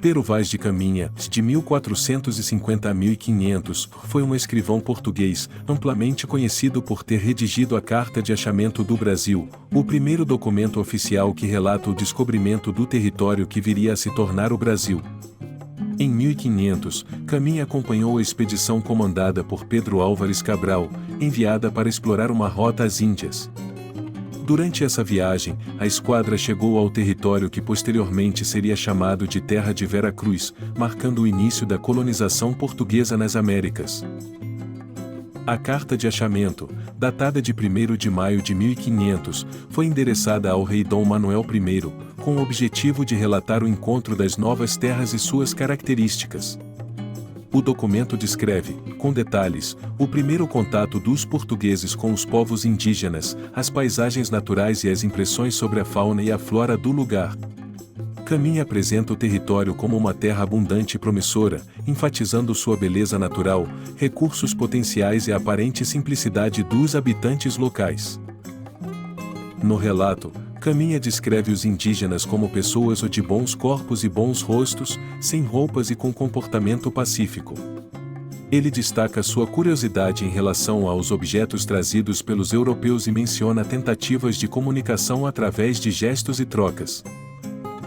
Pero Vaz de Caminha, de 1450 a 1500, foi um escrivão português, amplamente conhecido por ter redigido a Carta de Achamento do Brasil, o primeiro documento oficial que relata o descobrimento do território que viria a se tornar o Brasil. Em 1500, Caminha acompanhou a expedição comandada por Pedro Álvares Cabral, enviada para explorar uma rota às Índias. Durante essa viagem, a esquadra chegou ao território que posteriormente seria chamado de Terra de Vera Cruz, marcando o início da colonização portuguesa nas Américas. A Carta de Achamento, datada de 1º de maio de 1500, foi endereçada ao rei Dom Manuel I, com o objetivo de relatar o encontro das novas terras e suas características. O documento descreve, com detalhes, o primeiro contato dos portugueses com os povos indígenas, as paisagens naturais e as impressões sobre a fauna e a flora do lugar. Caminha apresenta o território como uma terra abundante e promissora, enfatizando sua beleza natural, recursos potenciais e a aparente simplicidade dos habitantes locais. No relato, Caminha descreve os indígenas como pessoas de bons corpos e bons rostos, sem roupas e com comportamento pacífico. Ele destaca sua curiosidade em relação aos objetos trazidos pelos europeus e menciona tentativas de comunicação através de gestos e trocas.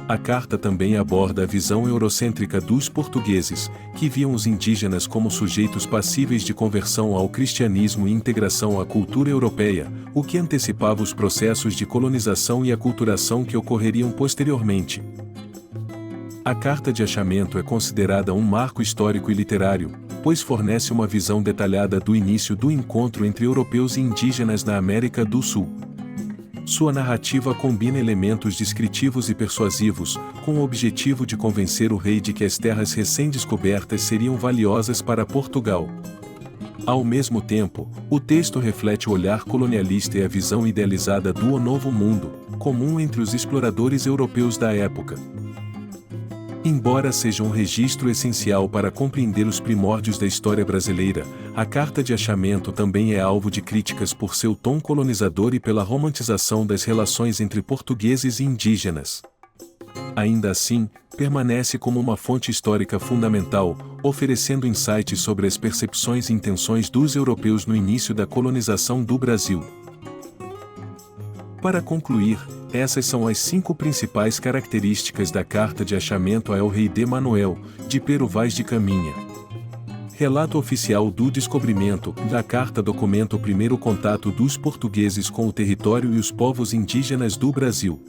A carta também aborda a visão eurocêntrica dos portugueses, que viam os indígenas como sujeitos passíveis de conversão ao cristianismo e integração à cultura europeia, o que antecipava os processos de colonização e aculturação que ocorreriam posteriormente. A Carta de Achamento é considerada um marco histórico e literário, pois fornece uma visão detalhada do início do encontro entre europeus e indígenas na América do Sul. Sua narrativa combina elementos descritivos e persuasivos, com o objetivo de convencer o rei de que as terras recém-descobertas seriam valiosas para Portugal. Ao mesmo tempo, o texto reflete o olhar colonialista e a visão idealizada do Novo Mundo, comum entre os exploradores europeus da época. Embora seja um registro essencial para compreender os primórdios da história brasileira, a Carta de Achamento também é alvo de críticas por seu tom colonizador e pela romantização das relações entre portugueses e indígenas. Ainda assim, permanece como uma fonte histórica fundamental, oferecendo insights sobre as percepções e intenções dos europeus no início da colonização do Brasil. Para concluir, essas são as 5 principais características da Carta de Achamento a El Rei de Manuel, de Pero Vaz de Caminha. Relato oficial do descobrimento. Da carta documenta o primeiro contato dos portugueses com o território e os povos indígenas do Brasil.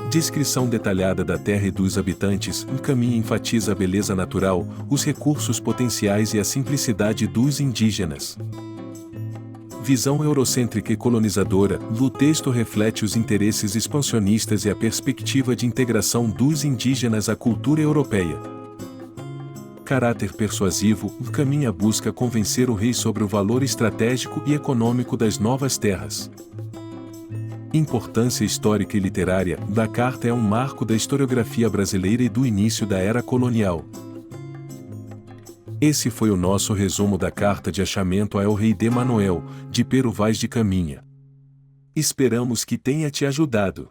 Descrição detalhada da terra e dos habitantes. Caminha enfatiza a beleza natural, os recursos potenciais e a simplicidade dos indígenas. Visão eurocêntrica e colonizadora. O texto reflete os interesses expansionistas e a perspectiva de integração dos indígenas à cultura europeia. Caráter persuasivo. Caminha busca convencer o rei sobre o valor estratégico e econômico das novas terras. Importância histórica e literária. Da carta é um marco da historiografia brasileira e do início da era colonial. Esse foi o nosso resumo da Carta de Achamento a El Rei de Manuel, de Pero Vaz de Caminha. Esperamos que tenha te ajudado.